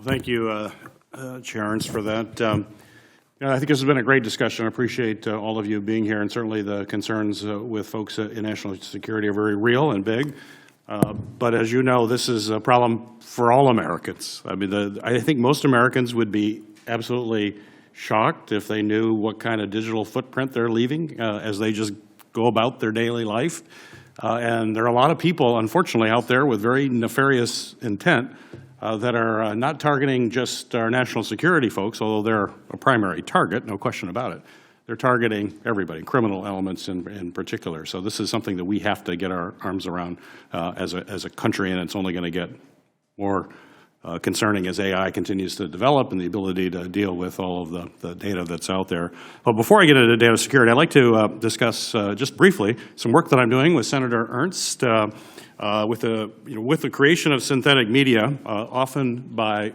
Well, thank you, Chair Ernst, for that. I think this has been a great discussion. I appreciate all of you being here, and certainly the concerns with folks in national security are very real and big. But as you know, this is a problem for all Americans. I mean, I think most Americans would be absolutely shocked if they knew what kind of digital footprint they're leaving as they just go about their daily life. And there are a lot of people, unfortunately, out there with very nefarious intent that are not targeting just our national security folks, although they're a primary target, no question about it. They're targeting everybody, criminal elements in particular. So this is something that we have to get our arms around as a country, and it's only going to get more concerning as AI continues to develop and the ability to deal with all of the data that's out there. But before I get into data security, I'd like to discuss just briefly some work that I'm doing with Senator Ernst with the creation of synthetic media, often by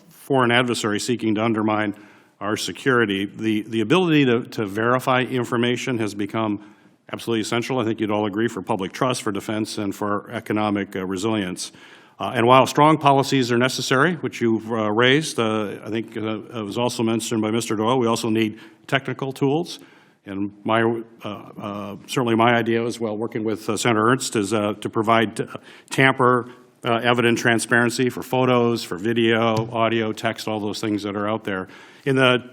foreign adversaries seeking to undermine our security. The ability to verify information has become absolutely essential. I think you'd all agree, for public trust, for defense, and for economic resilience. And while strong policies are necessary, which you've raised, I think it was also mentioned by Mr. Doyle, we also need technical tools. And certainly my idea as well, working with Senator Ernst, is to provide tamper-evident transparency for photos, for video, audio, text, all those things that are out there. In the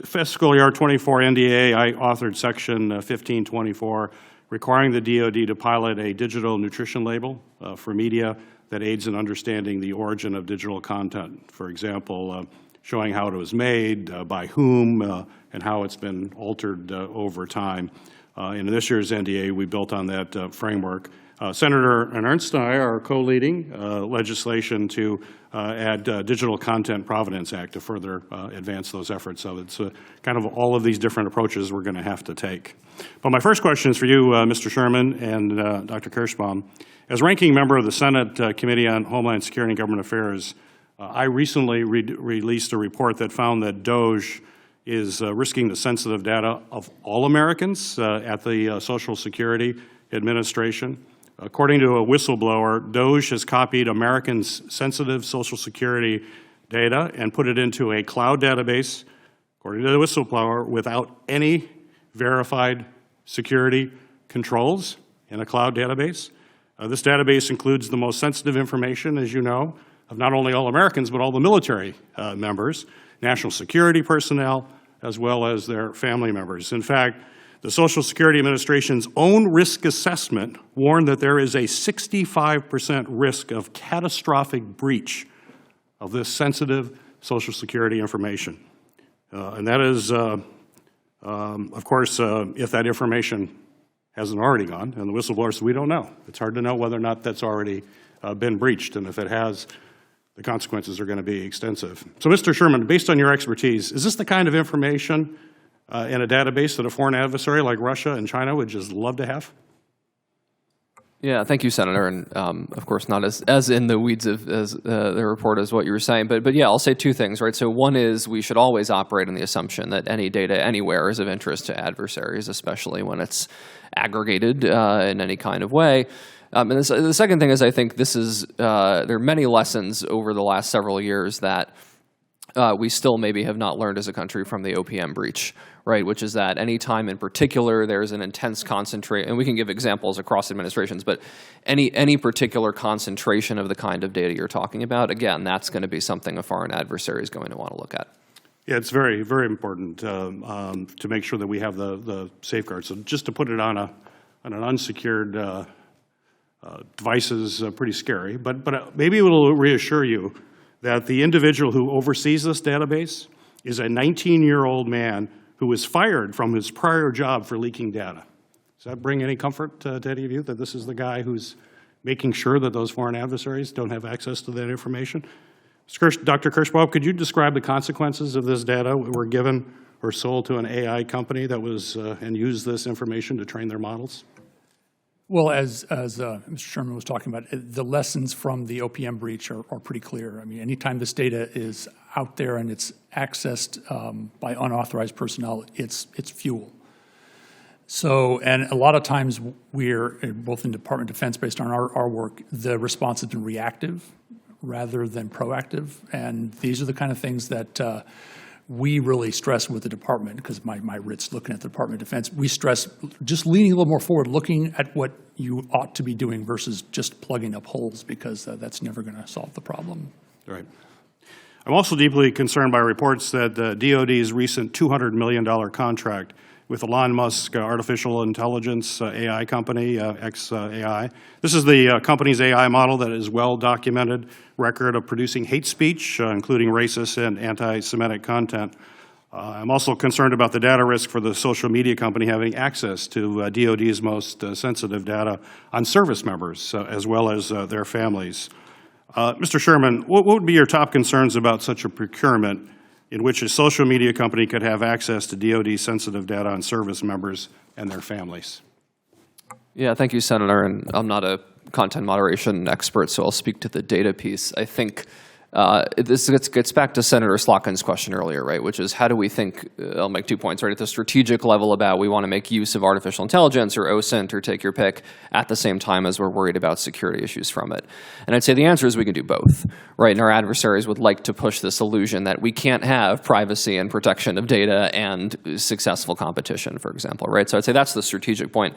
fiscal year 24 NDA, I authored Section 1524, requiring the DOD to pilot a digital nutrition label for media that aids in understanding the origin of digital content. For example, showing how it was made, by whom, and how it's been altered over time. In this year's NDA, we built on that framework. Senator Ernst and I are co-leading legislation to add Digital Content Provenance Act to further advance those efforts. So it's kind of all of these different approaches we're going to have to take. But my first question is for you, Mr. Sherman and Dr. Kirschbaum. As ranking member of the Senate Committee on Homeland Security and Government Affairs, I recently released a report that found that DOGE is risking the sensitive data of all Americans at the Social Security Administration. According to a whistleblower, DOGE has copied Americans' sensitive Social Security data and put it into a cloud database, according to the whistleblower, without any verified security controls in a cloud database. This database includes the most sensitive information, as you know, of not only all Americans, but all the military members, national security personnel, as well as their family members. In fact, the Social Security Administration's own risk assessment warned that there is a 65% risk of catastrophic breach of this sensitive Social Security information. And that is, of course, if that information hasn't already gone, and the whistleblower says, we don't know. It's hard to know whether or not that's already been breached, and if it has, the consequences are going to be extensive. So, Mr. Sherman, based on your expertise, is this the kind of information in a database that a foreign adversary like Russia and China would just love to have? Yeah, thank you, Senator. And of course, not as in the weeds of as the report as what you were saying. But yeah, I'll say two things, right? So one is we should always operate on the assumption that any data anywhere is of interest to adversaries, especially when it's aggregated in any kind of way. And the second thing is I think this is, there are many lessons over the last several years that we still maybe have not learned as a country from the OPM breach, right? Which is that any time in particular there's an intense concentration, and we can give examples across administrations, but any particular concentration of the kind of data you're talking about, again, that's going to be something a foreign adversary is going to want to look at. Yeah, it's very, very important to make sure that we have the safeguards. So just to put it on an unsecured device is pretty scary, but maybe it will reassure you that the individual who oversees this database is a 19-year-old man who was fired from his prior job for leaking data. Does that bring any comfort to any of you, that this is the guy who's making sure that those foreign adversaries don't have access to that information? Dr. Kirschbaum, could you describe the consequences of this data were given or sold to an AI company that was and used this information to train their models? Well, as Mr. Sherman was talking about, the lessons from the OPM breach are pretty clear. I mean, anytime this data is out there and it's accessed by unauthorized personnel, it's fuel. So, and a lot of times we're, both in Department of Defense, based on our work, the response has been reactive, rather than proactive. And these are the kind of things that we really stress with the department, because my writ's looking at the Department of Defense. We stress just leaning a little more forward, looking at what you ought to be doing versus just plugging up holes, because that's never going to solve the problem. Right. I'm also deeply concerned by reports that the DOD's recent $200 million contract with Elon Musk artificial intelligence AI company, XAI. This is the company's AI model that is well-documented record of producing hate speech, including racist and anti-Semitic content. I'm also concerned about the data risk for the social media company having access to DOD's most sensitive data on service members, as well as their families. Mr. Sherman, what would be your top concerns about such a procurement in which a social media company could have access to DOD-sensitive data on service members and their families? Yeah, thank you, Senator. And I'm not a content moderation expert, so I'll speak to the data piece. I think this gets back to Senator Slotkin's question earlier, right, which is how do we think, I'll make 2 points, right, at the strategic level about we want to make use of artificial intelligence or OSINT or take your pick at the same time as we're worried about security issues from it. And I'd say the answer is we can do both, right, and our adversaries would like to push this illusion that we can't have privacy and protection of data and successful competition, for example, right? So I'd say that's the strategic point.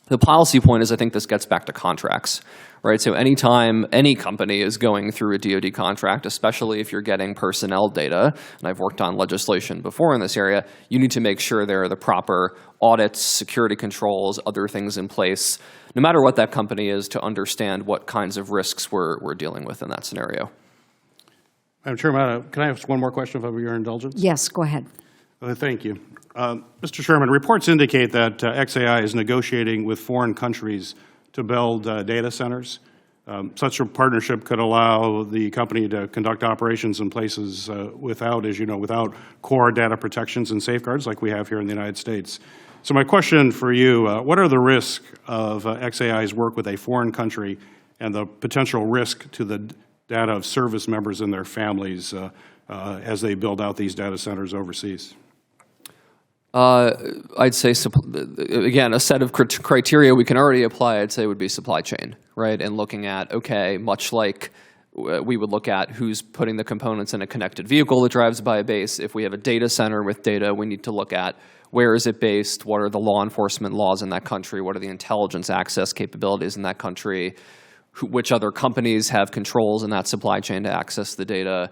The policy point is I think this gets back to contracts, right? So anytime any company is going through a DoD contract, especially if you're getting personnel data, and I've worked on legislation before in this area, you need to make sure there are the proper audits, security controls, other things in place, no matter what that company is, to understand what kinds of risks we're dealing with in that scenario. Madam Chairman, can I ask one more question, if your indulgence? Yes, go ahead. Thank you. Mr. Sherman, reports indicate that XAI is negotiating with foreign countries to build data centers. Such a partnership could allow the company to conduct operations in places without, as you know, without core data protections and safeguards like we have here in the United States. So my question for you, what are the risks of XAI's work with a foreign country and the potential risk to the data of service members and their families as they build out these data centers overseas? I'd say, again, a set of criteria we can already apply, I'd say, would be supply chain, right? And looking at, okay, much like we would look at who's putting the components in a connected vehicle that drives by a base. If we have a data center with data, we need to look at where is it based, what are the law enforcement laws in that country, what are the intelligence access capabilities in that country, which other companies have controls in that supply chain to access the data.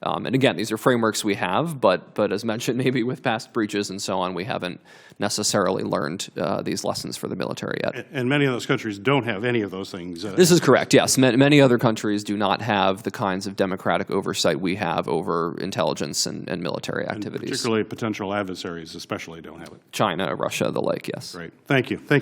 And again, these are frameworks we have, but as mentioned, maybe with past breaches and so on, we haven't necessarily learned these lessons for the military yet. And many of those countries don't have any of those things. This is correct, yes. Many other countries do not have the kinds of democratic oversight we have over intelligence and military activities. And particularly potential adversaries especially don't have it. China, Russia, the like, yes. Great. Thank you. Thank you.